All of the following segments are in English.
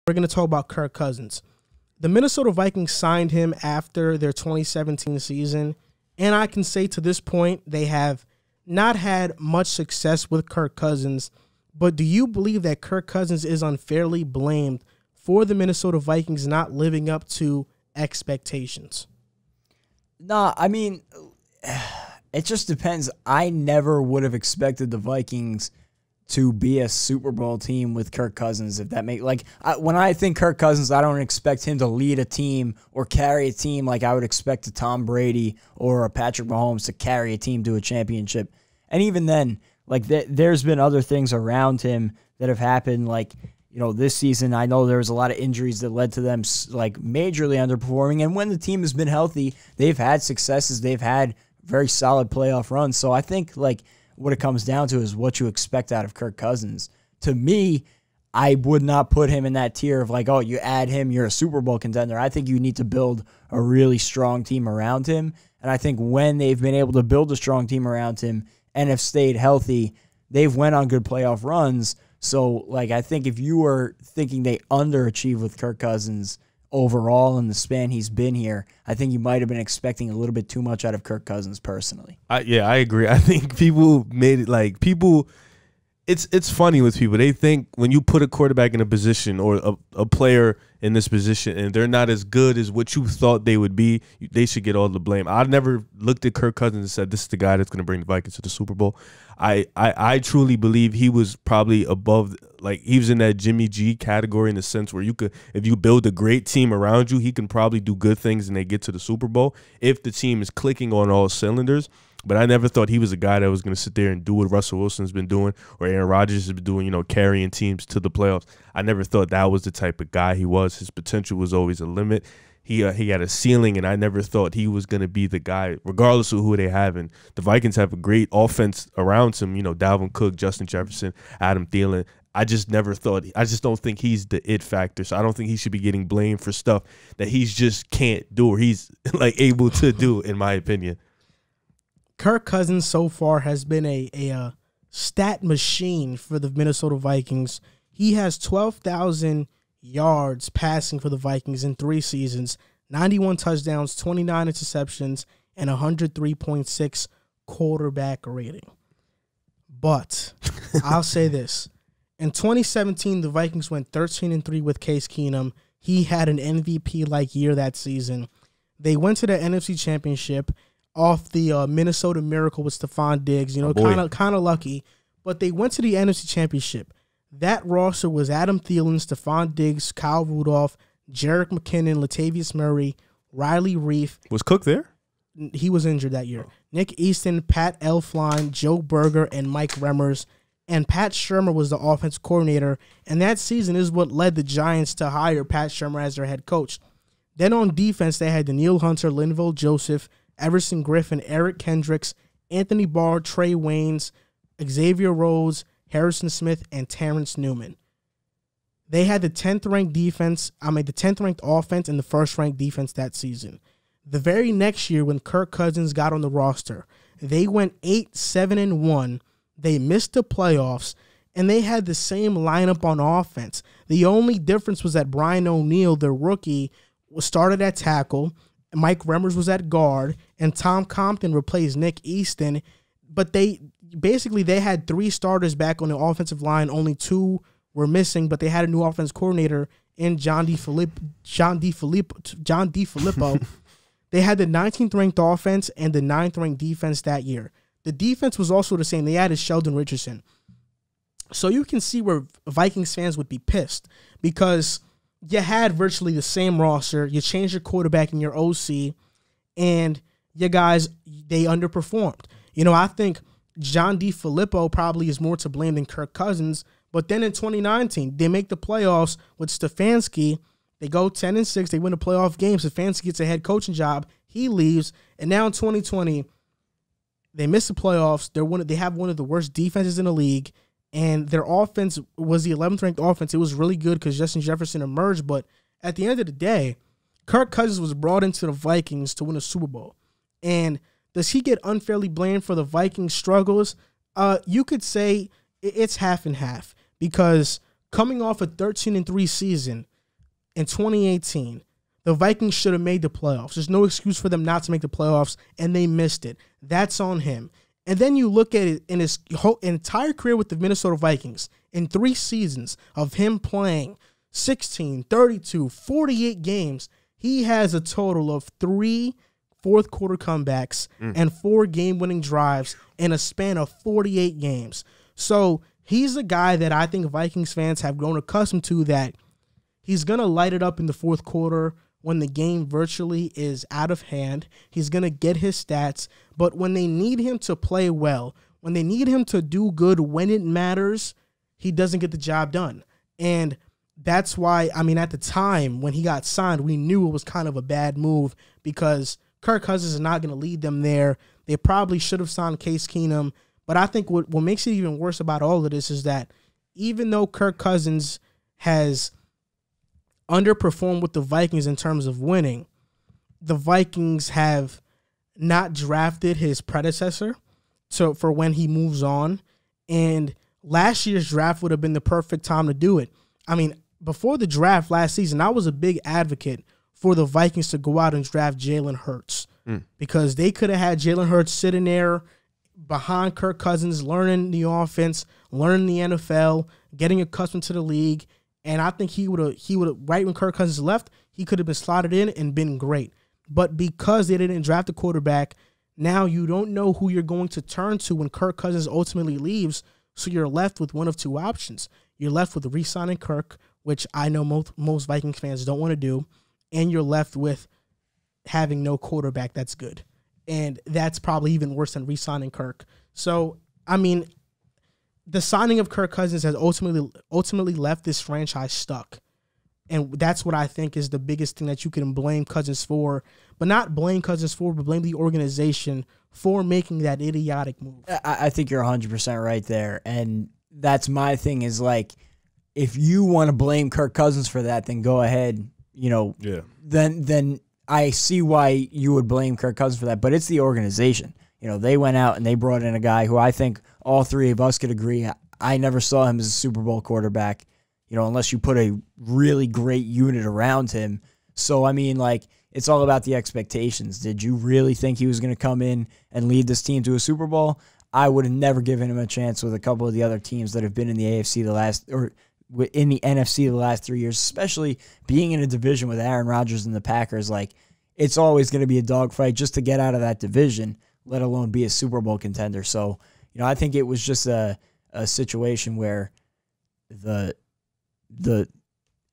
We're going to talk about Kirk Cousins. The Minnesota Vikings signed him after their 2017 season, and I can say to this point they have not had much success with Kirk Cousins, but do you believe that Kirk Cousins is unfairly blamed for the Minnesota Vikings not living up to expectations? Nah, I mean, it just depends. I never would have expected the Vikings to be a Super Bowl team with Kirk Cousins, if that makes when I think Kirk Cousins, I don't expect him to lead a team or carry a team like I would expect a Tom Brady or a Patrick Mahomes to carry a team to a championship. And even then, there's been other things around him that have happened. This season, I know there was a lot of injuries that led to them majorly underperforming. And when the team has been healthy, they've had successes. They've had very solid playoff runs. So I think what it comes down to is what you expect out of Kirk Cousins. To me, I would not put him in that tier of you add him, you're a Super Bowl contender. I think you need to build a really strong team around him. And I think when they've been able to build a strong team around him and have stayed healthy, they've went on good playoff runs. So, I think if you were thinking they underachieved with Kirk Cousins overall in the span he's been here, I think you might have been expecting a little bit too much out of Kirk Cousins personally. I agree. I think people made it it's funny with people. They think when you put a quarterback in a position or a player in this position and they're not as good as what you thought they would be, they should get all the blame. I never looked at Kirk Cousins and said, this is the guy that's going to bring the Vikings to the Super Bowl. I truly believe he was probably above, he was in that Jimmy G category in the sense where if you build a great team around you, he can probably do good things and they get to the Super Bowl if the team is clicking on all cylinders. But I never thought he was a guy that was going to sit there and do what Russell Wilson's been doing or Aaron Rodgers has been doing, carrying teams to the playoffs. I never thought that was the type of guy he was. His potential was always a limit. He had a ceiling, and I never thought he was going to be the guy, regardless of who they have. And the Vikings have a great offense around him, Dalvin Cook, Justin Jefferson, Adam Thielen. I just don't think he's the it factor. So I don't think he should be getting blamed for stuff that he just can't do or he's able to do, in my opinion. Kirk Cousins so far has been a stat machine for the Minnesota Vikings. He has 12,000 yards passing for the Vikings in 3 seasons, 91 touchdowns, 29 interceptions, and 103.6 quarterback rating. But I'll say this. In 2017, the Vikings went 13-3 with Case Keenum. He had an MVP-like year that season. They went to the NFC Championship off the Minnesota Miracle with Stephon Diggs, kind of lucky. But they went to the NFC Championship. That roster was Adam Thielen, Stephon Diggs, Kyle Rudolph, Jerick McKinnon, Latavius Murray, Riley Reif. Was Cook there? He was injured that year. Nick Easton, Pat Elflein, Joe Berger, and Mike Remmers. And Pat Shurmur was the offense coordinator. And that season is what led the Giants to hire Pat Shurmur as their head coach. Then on defense, they had Daniil Hunter, Linval Joseph, Everson Griffin, Eric Kendricks, Anthony Barr, Trey Waynes, Xavier Rhodes, Harrison Smith, and Terrence Newman. They had the 10th ranked offense and the 1st ranked defense that season. The very next year when Kirk Cousins got on the roster, they went 8-7-1. They missed the playoffs, and they had the same lineup on offense. The only difference was that Brian O'Neill, the rookie, started at tackle, Mike Remmers was at guard, and Tom Compton replaced Nick Easton. But they had 3 starters back on the offensive line. Only 2 were missing, but they had a new offense coordinator in John DeFilippo. They had the 19th ranked offense and the 9th ranked defense that year. The defense was also the same. They added Sheldon Richardson. So you can see where Vikings fans would be pissed because you had virtually the same roster. You changed your quarterback and your OC, and you guys, they underperformed. I think John DeFilippo probably is more to blame than Kirk Cousins. But then in 2019, they make the playoffs with Stefanski. They go 10-6. They win a playoff game. Stefanski gets a head coaching job. He leaves. And now in 2020, they miss the playoffs. They have one of the worst defenses in the league. And their offense was the 11th ranked offense. It was really good because Justin Jefferson emerged. But at the end of the day, Kirk Cousins was brought into the Vikings to win a Super Bowl. And does he get unfairly blamed for the Vikings' struggles? You could say it's half and half because coming off a 13-3 season, in 2018, the Vikings should have made the playoffs. There's no excuse for them not to make the playoffs, and they missed it. That's on him. And then you look at it in his whole entire career with the Minnesota Vikings, in 3 seasons of him playing 16, 32, 48 games, he has a total of 3 fourth-quarter comebacks and 4 game-winning drives in a span of 48 games. So he's a guy that I think Vikings fans have grown accustomed to, that he's going to light it up in the fourth quarter when the game virtually is out of hand. He's going to get his stats, but when they need him to play well, when they need him to do good when it matters, he doesn't get the job done. And that's why, I mean, at the time when he got signed, we knew it was kind of a bad move because Kirk Cousins is not going to lead them there. They probably should have signed Case Keenum. But I think what makes it even worse about all of this is that even though Kirk Cousins has underperformed with the Vikings in terms of winning, the Vikings have not drafted his predecessor for when he moves on. And last year's draft would have been the perfect time to do it. I mean, before the draft last season, I was a big advocate for the Vikings to go out and draft Jalen Hurts because they could have had Jalen Hurts sitting there behind Kirk Cousins, learning the offense, learning the NFL, getting accustomed to the league. And I think he would have right when Kirk Cousins left, he could have been slotted in and been great. But because they didn't draft a quarterback, now you don't know who you're going to turn to when Kirk Cousins ultimately leaves. So you're left with one of 2 options. You're left with re-signing Kirk, which I know most Vikings fans don't want to do, and you're left with having no quarterback that's good. And that's probably even worse than re-signing Kirk. So, I mean, the signing of Kirk Cousins has ultimately left this franchise stuck. And that's what I think is the biggest thing that you can blame Cousins for. But not blame Cousins for, but blame the organization for making that idiotic move. I think you're 100% right there. And that's my thing is, like, if you want to blame Kirk Cousins for that, then go ahead. You know, then I see why you would blame Kirk Cousins for that. But it's the organization. You know, they went out and they brought in a guy who I think all 3 of us could agree. I never saw him as a Super Bowl quarterback, you know, unless you put a really great unit around him. So, I mean, like, it's all about the expectations. Did you really think he was going to come in and lead this team to a Super Bowl? I would have never given him a chance with a couple of the other teams that have been in the AFC in the NFC the last 3 years, especially being in a division with Aaron Rodgers and the Packers. Like, it's always going to be a dogfight just to get out of that division, let alone be a Super Bowl contender. So, you know, I think it was just a situation where the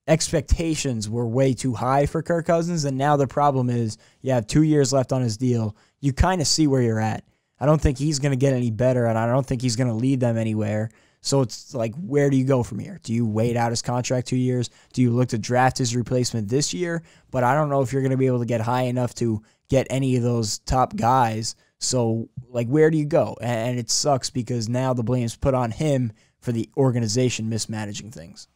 expectations were way too high for Kirk Cousins, and now the problem is you have 2 years left on his deal. You kind of see where you're at. I don't think he's going to get any better, and I don't think he's going to lead them anywhere. So it's like, where do you go from here? Do you wait out his contract 2 years? Do you look to draft his replacement this year? But I don't know if you're going to be able to get high enough to get any of those top guys. So, like, where do you go? And it sucks because now the blame's put on him for the organization mismanaging things.